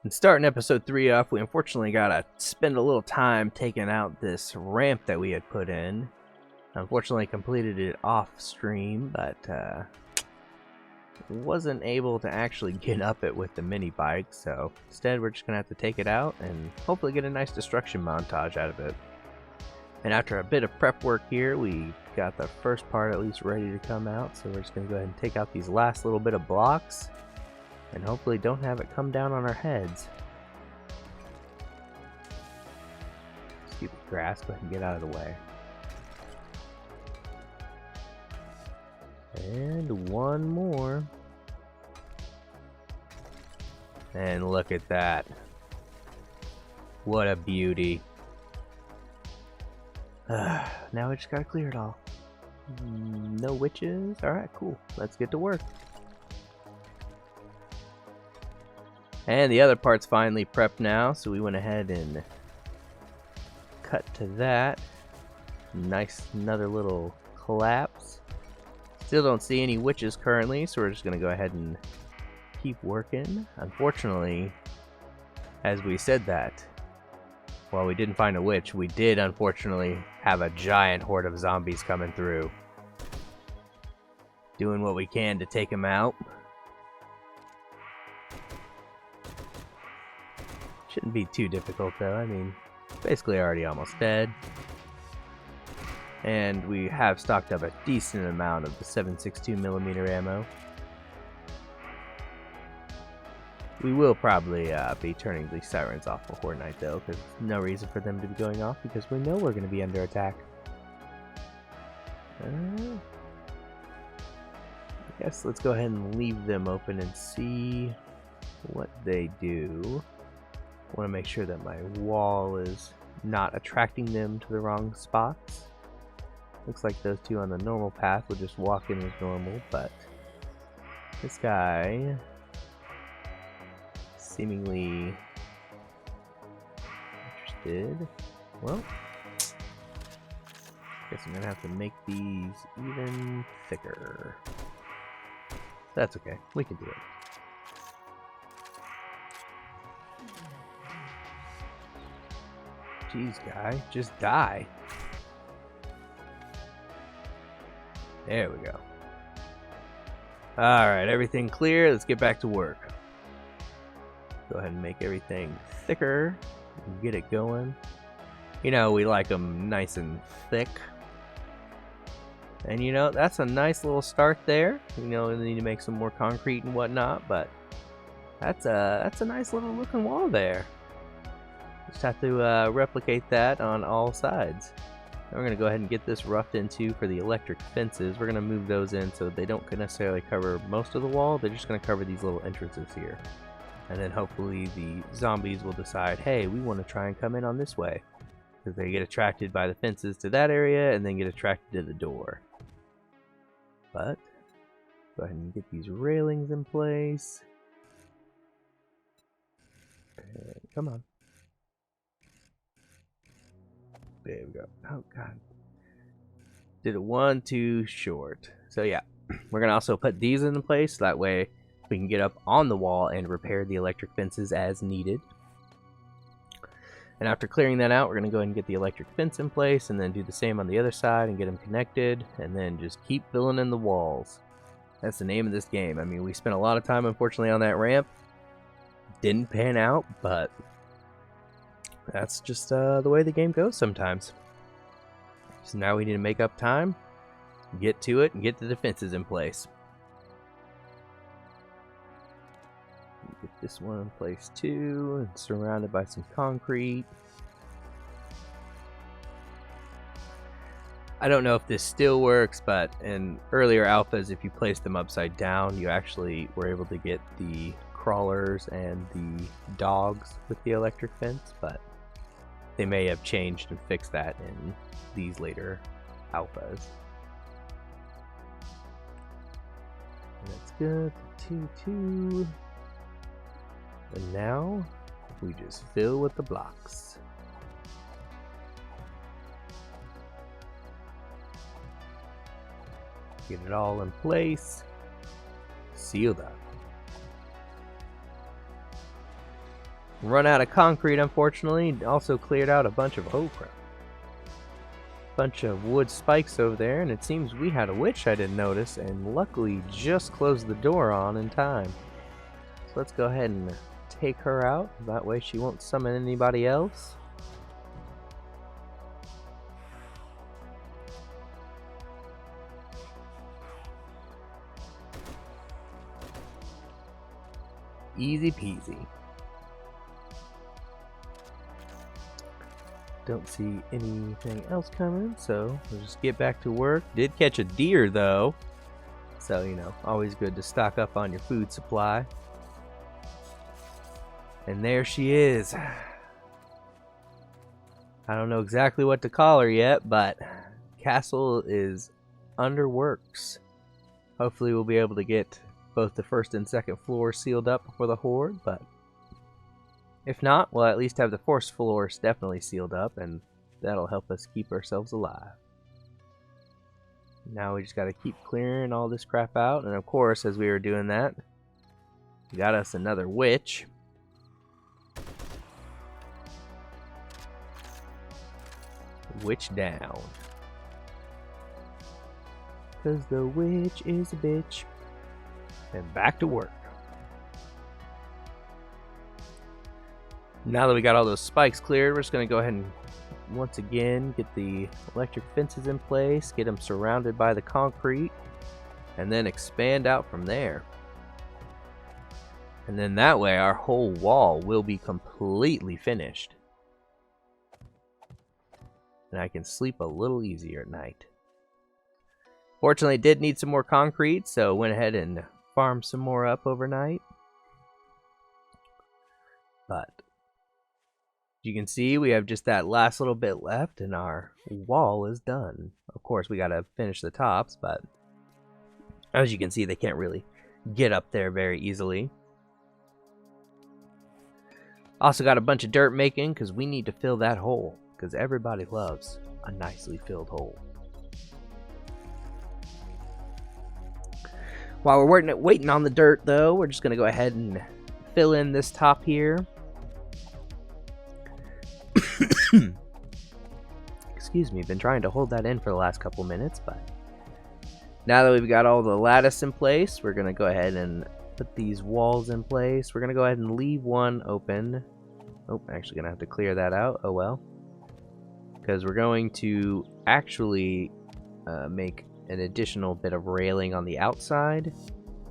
And starting episode 3 off, we unfortunately gotta spend a little time taking out this ramp that we had put in. Unfortunately completed it off stream, but wasn't able to actually get up it with the mini bike, so instead we're just gonna have to take it out and hopefully get a nice destruction montage out of it. And after a bit of prep work here, we got the first part at least ready to come out, so we're just gonna go ahead and take out these last little bit of blocks and hopefully don't have it come down on our heads. Stupid grass, go ahead and get out of the way. And one more. And look at that. What a beauty. Now we just gotta clear it all. No witches? Alright, cool. Let's get to work. And the other part's finally prepped now, so we went ahead and cut to that. Nice, another little collapse. Still don't see any witches currently, so we're just gonna go ahead and keep working. Unfortunately, as we said that, while we didn't find a witch, we did unfortunately have a giant horde of zombies coming through. Doing what we can to take them out. Shouldn't be too difficult though. I mean, basically already almost dead. And we have stocked up a decent amount of the 7.62mm ammo. We will probably be turning the sirens off before night though, because there's no reason for them to be going off because we know we're going to be under attack. I guess let's go ahead and leave them open and see what they do. I want to make sure that my wall is not attracting them to the wrong spots. Looks like those two on the normal path will just walk in as normal, but this guy seemingly interested. Well, guess I'm gonna have to make these even thicker. That's okay, we can do it. Jeez, guy, just die. There we go. Alright, everything clear. Let's get back to work. Go ahead and make everything thicker and get it going. You know, we like them nice and thick. And you know, that's a nice little start there. You know, we need to make some more concrete and whatnot, but that's a nice little looking wall there. Just have to replicate that on all sides. Now we're going to go ahead and get this roughed into for the electric fences. We're going to move those in so they don't necessarily cover most of the wall. They're just going to cover these little entrances here. And then hopefully the zombies will decide, hey, we want to try and come in on this way. Because they get attracted by the fences to that area and then get attracted to the door. But, go ahead and get these railings in place. And come on. There we go. Oh god. Did it one too short. So yeah, we're gonna also put these in place. So that way we can get up on the wall and repair the electric fences as needed. And after clearing that out, we're gonna go ahead and get the electric fence in place and then do the same on the other side and get them connected and then just keep filling in the walls. That's the name of this game. I mean, we spent a lot of time unfortunately on that ramp. Didn't pan out, but that's just the way the game goes sometimes. So now we need to make up time, get to it, and get the defenses in place. Get this one in place too, and surrounded by some concrete. I don't know if this still works, but in earlier alphas, if you place them upside down, you actually were able to get the crawlers and the dogs with the electric fence, but they may have changed and fixed that in these later alphas. That's good. 2-2. And now we just fill with the blocks. Get it all in place. Sealed up. Run out of concrete, unfortunately. Also cleared out a bunch of bunch of wood spikes over there, and it seems we had a witch I didn't notice, and luckily just closed the door on in time. So let's go ahead and take her out. That way she won't summon anybody else. Easy peasy. Don't see anything else coming, so we'll just get back to work. Did catch a deer though, so you know, always good to stock up on your food supply. And there she is. I don't know exactly what to call her yet, but castle is under works. Hopefully we'll be able to get both the first and second floor sealed up for the horde, but if not, we'll at least have the first floors definitely sealed up, and that'll help us keep ourselves alive. Now we just gotta keep clearing all this crap out, and of course, as we were doing that, we got us another witch. Witch down. 'Cause the witch is a bitch. And back to work. Now that we got all those spikes cleared, we're just going to go ahead and once again get the electric fences in place, get them surrounded by the concrete, and then expand out from there. And then that way our whole wall will be completely finished. And I can sleep a little easier at night. Fortunately, did need some more concrete, so went ahead and farmed some more up overnight. But you can see we have just that last little bit left and our wall is done. Of course, we gotta finish the tops, but as you can see, they can't really get up there very easily. Also got a bunch of dirt making because we need to fill that hole, because everybody loves a nicely filled hole. While we're waiting on the dirt though, we're just gonna go ahead and fill in this top here. Excuse me, been trying to hold that in for the last couple minutes, but now that we've got all the lattice in place, we're gonna go ahead and put these walls in place. We're gonna go ahead and leave one open. Oh, actually gonna have to clear that out. Oh well, because we're going to actually make an additional bit of railing on the outside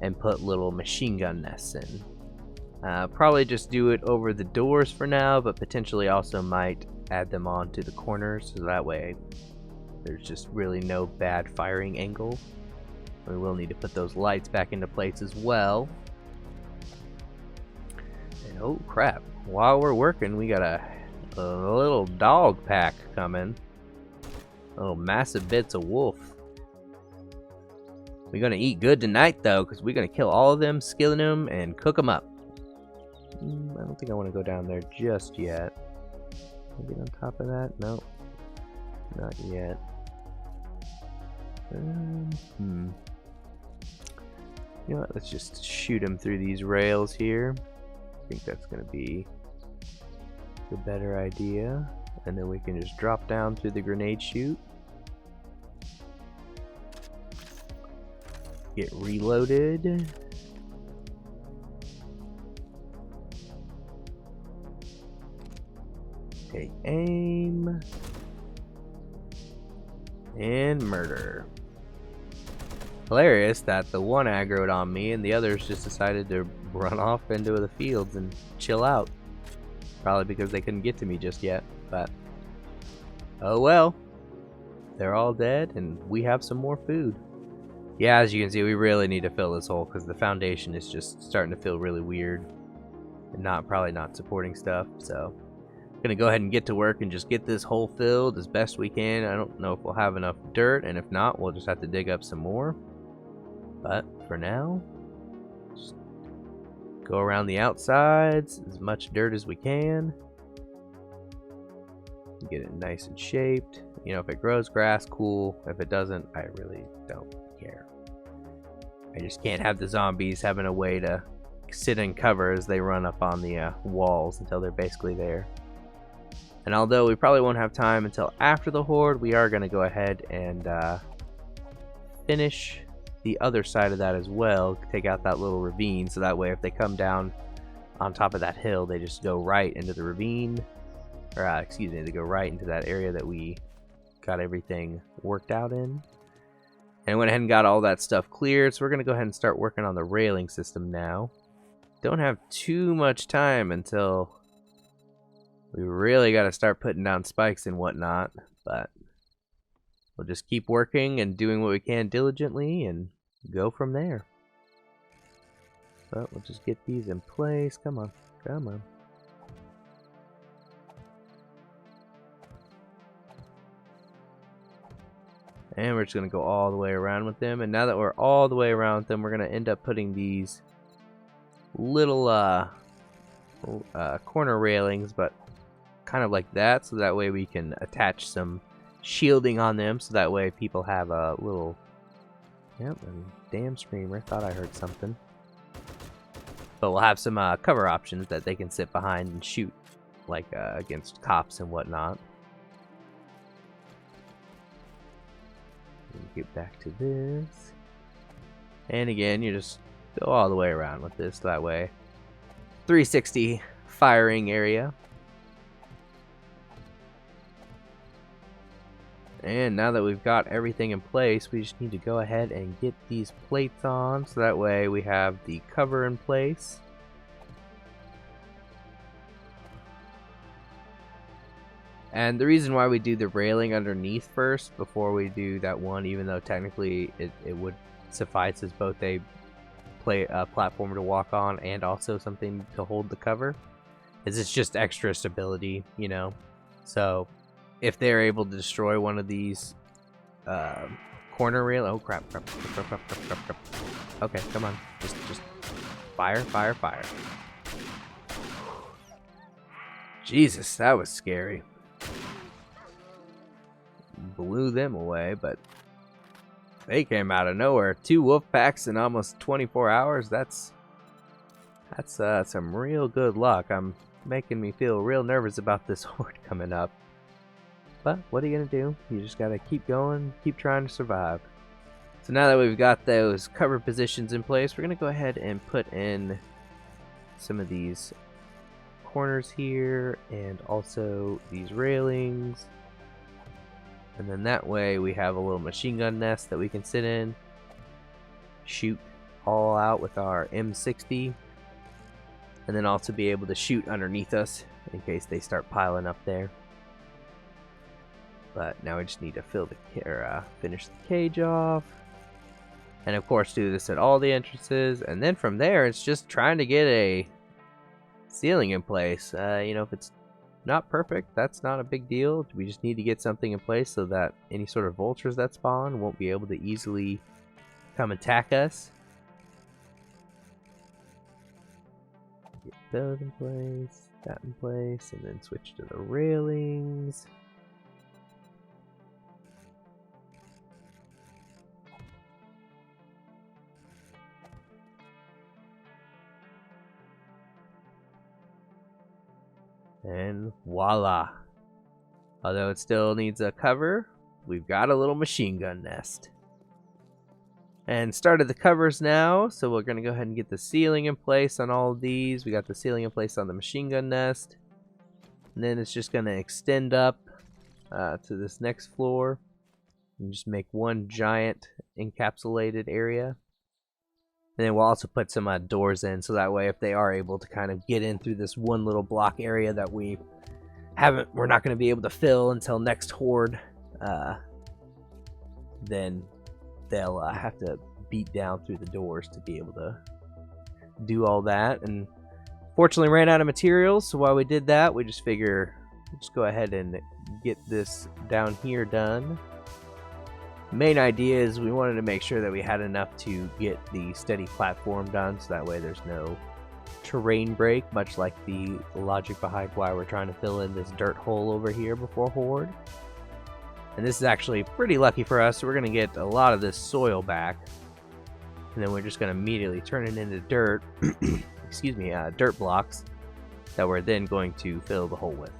and put little machine gun nests in. Probably just do it over the doors for now, but potentially also might add them on to the corners, so that way there's just really no bad firing angle. We will need to put those lights back into place as well. And oh crap, while we're working, we got a little dog pack coming. Little massive bits of wolf. We're gonna eat good tonight though, because we're gonna kill all of them, skilling them, and cook them up. I don't think I want to go down there just yet. Get on top of that? Nope. Not yet. You know what? Let's just shoot him through these rails here. I think that's going to be the better idea. And then we can just drop down through the grenade chute. Get reloaded. Take aim. And murder. Hilarious that the one aggroed on me and the others just decided to run off into the fields and chill out. Probably because they couldn't get to me just yet, but oh well. They're all dead and we have some more food. Yeah, as you can see, we really need to fill this hole because the foundation is just starting to feel really weird and probably not supporting stuff, so gonna go ahead and get to work and just get this hole filled as best we can. I don't know if we'll have enough dirt, and if not, we'll just have to dig up some more. But for now, just go around the outsides, as much dirt as we can. Get it nice and shaped. You know, if it grows grass, cool. If it doesn't, I really don't care. I just can't have the zombies having a way to sit in cover as they run up on the walls until they're basically there. And although we probably won't have time until after the horde, we are going to go ahead and finish the other side of that as well. Take out that little ravine, so that way if they come down on top of that hill, they just go right into the ravine. Or, excuse me, they go right into that area that we got everything worked out in. And I went ahead and got all that stuff cleared, so we're going to go ahead and start working on the railing system now. Don't have too much time until we really got to start putting down spikes and whatnot, but we'll just keep working and doing what we can diligently and go from there. But we'll just get these in place. Come on, come on. And we're just going to go all the way around with them. And now that we're all the way around with them, we're going to end up putting these little corner railings, but kind of like that, so that way we can attach some shielding on them, so that way people have a little... Yep, a damn screamer. Thought I heard something. But we'll have some cover options that they can sit behind and shoot, like against cops and whatnot. Get back to this. And again, you just go all the way around with this, that way. 360 firing area. And now that we've got everything in place, we just need to go ahead and get these plates on, so that way we have the cover in place. And the reason why we do the railing underneath first before we do that one, even though technically it would suffice as both a platform to walk on and also something to hold the cover, is it's just extra stability, you know. So if they're able to destroy one of these corner rail, oh crap. Okay, come on, just fire. Jesus, that was scary. Blew them away, but they came out of nowhere. 2 wolf packs in almost 24 hours. That's some real good luck. I'm making me feel real nervous about this horde coming up. But what are you gonna do? You just gotta keep going, keep trying to survive. So now that we've got those cover positions in place, we're gonna go ahead and put in some of these corners here and also these railings. And then that way we have a little machine gun nest that we can sit in, shoot all out with our M60, and then also be able to shoot underneath us in case they start piling up there. But now we just need to finish the cage off, and of course do this at all the entrances. And then from there, it's just trying to get a ceiling in place. You know, if it's not perfect, that's not a big deal. We just need to get something in place so that any sort of vultures that spawn won't be able to easily come attack us. Get those in place, that in place, and then switch to the railings. And voila. Although it still needs a cover, we've got a little machine gun nest. And started the covers now, so we're going to go ahead and get the ceiling in place on all of these. We got the ceiling in place on the machine gun nest. And then it's just going to extend up to this next floor. And just make one giant encapsulated area. And then we'll also put some doors in, so that way if they are able to kind of get in through this one little block area that we're not going to be able to fill until next horde, then they'll have to beat down through the doors to be able to do all that. And fortunately ran out of materials, so while we did that, we just figure just go ahead and get this down here done. Main idea is we wanted to make sure that we had enough to get the steady platform done, so that way there's no terrain break, much like the logic behind why we're trying to fill in this dirt hole over here before horde. And this is actually pretty lucky for us, so we're going to get a lot of this soil back, and then we're just going to immediately turn it into dirt. excuse me, dirt blocks that we're then going to fill the hole with.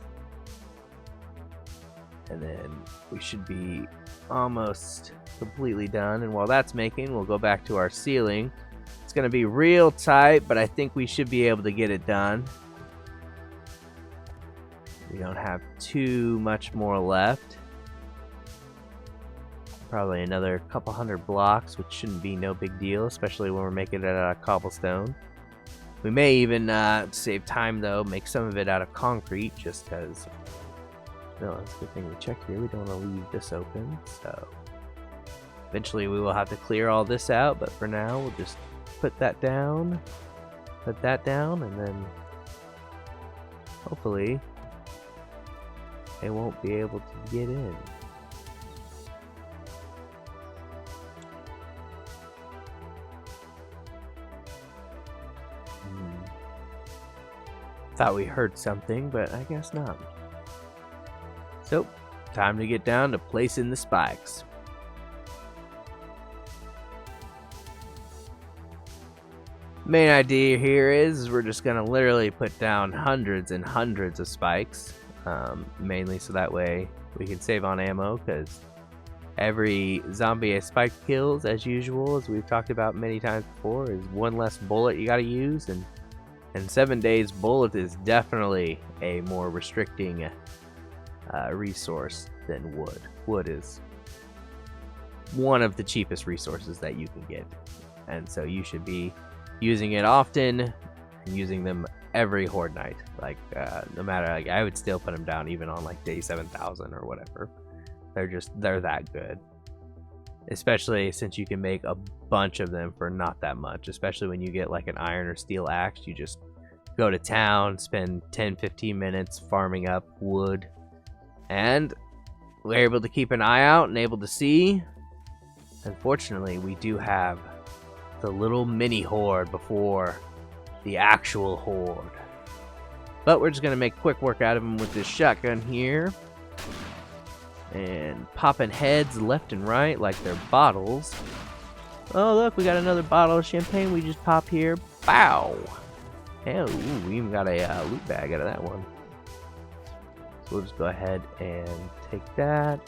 And then we should be almost completely done. And while that's making, we'll go back to our ceiling. It's going to be real tight, but I think we should be able to get it done. We don't have too much more left. Probably another couple hundred blocks, which shouldn't be no big deal, especially when we're making it out of cobblestone. We may even save time though, make some of it out of concrete, just because. No, it's a good thing we checked here. We don't want to leave this open, so eventually we will have to clear all this out. But for now, we'll just put that down, and then hopefully they won't be able to get in. Thought we heard something, but I guess not. So, time to get down to placing the spikes. Main idea here is we're just gonna literally put down hundreds and hundreds of spikes, mainly so that way we can save on ammo, because every zombie a spike kills, as usual, as we've talked about many times before, is one less bullet you gotta use, and 7 days bullet is definitely a more restricting resource than wood. Wood is one of the cheapest resources that you can get, and so you should be using it often and using them every horde night. Like no matter, like, I would still put them down even on like day 7,000 or whatever. They're that good, especially since you can make a bunch of them for not that much. Especially when you get like an iron or steel axe, you just go to town, spend 10-15 minutes farming up wood, and we're able to keep an eye out and able to see. Unfortunately, we do have the little mini horde before the actual horde, but we're just gonna make quick work out of them with this shotgun here, and popping heads left and right like they're bottles. Oh look, we got another bottle of champagne we just popped here. Bow! And ooh, we even got a loot bag out of that one. So we'll just go ahead and take that.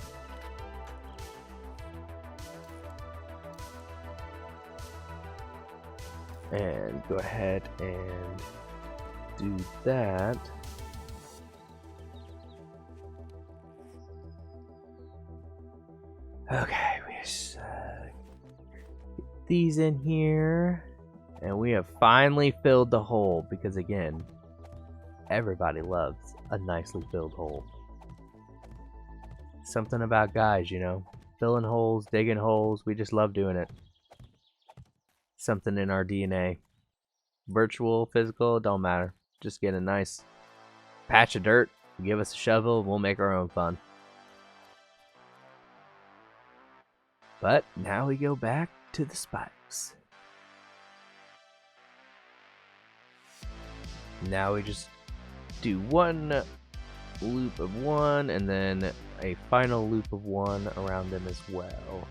And go ahead and do that. Okay, we just get these in here. And we have finally filled the hole, because again, everybody loves a nicely filled hole. Something about guys, you know, filling holes, digging holes, we just love doing it. Something in our DNA. Virtual, physical, don't matter. Just get a nice patch of dirt, give us a shovel, we'll make our own fun. But now we go back to the spikes. Now we just do one loop of one, and then a final loop of one around them as well.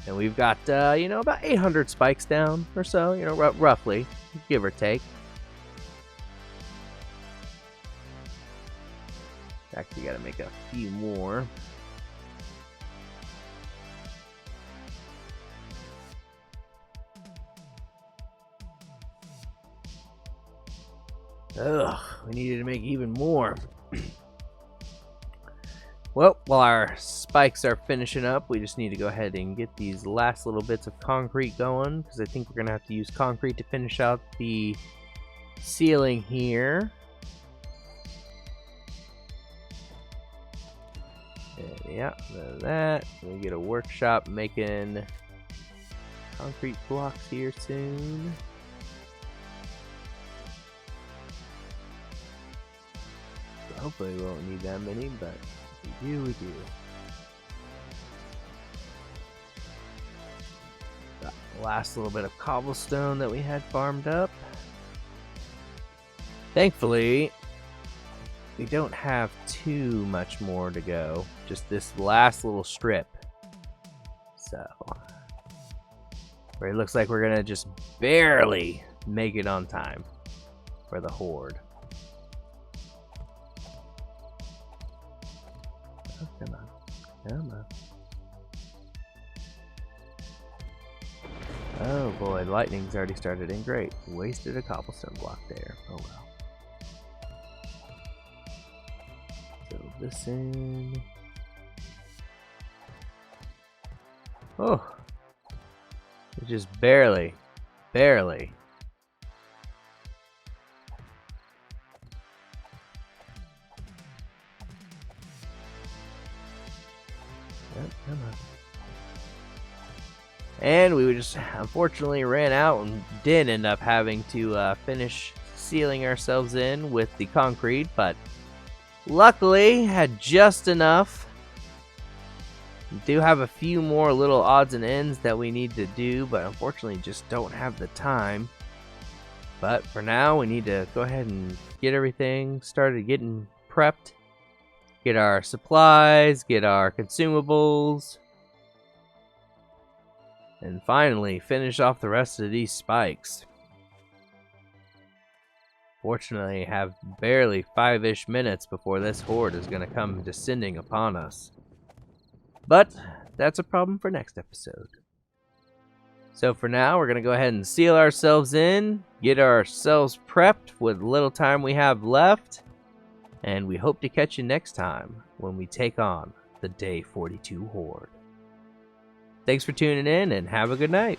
And we've got, you know, about 800 spikes down or so, you know, roughly, give or take. Actually, gotta make a few more. Ugh, we needed to make even more. Well, while our spikes are finishing up, we just need to go ahead and get these last little bits of concrete going, because I think we're going to have to use concrete to finish out the ceiling here. And yeah, that. We get a workshop making concrete blocks here soon. Hopefully we won't need that many, but if we do, we do. Got the last little bit of cobblestone that we had farmed up. Thankfully, we don't have too much more to go. Just this last little strip. So, where it looks like we're gonna just barely make it on time for the horde. Oh, come on. Come on. Oh boy, lightning's already started in. Great. Wasted a cobblestone block there. Oh well. Fill this in. Oh. Just barely. Barely. Yep, come on. And we just unfortunately ran out and did end up having to finish sealing ourselves in with the concrete, but luckily had just enough. We do have a few more little odds and ends that we need to do, but unfortunately just don't have the time. But for now, we need to go ahead and get everything started getting prepped. Get our supplies, get our consumables. And finally, finish off the rest of these spikes. Fortunately, have barely 5-ish minutes before this horde is going to come descending upon us. But that's a problem for next episode. So for now, we're going to go ahead and seal ourselves in, get ourselves prepped with little time we have left, and we hope to catch you next time when we take on the Day 42 Horde. Thanks for tuning in, and have a good night.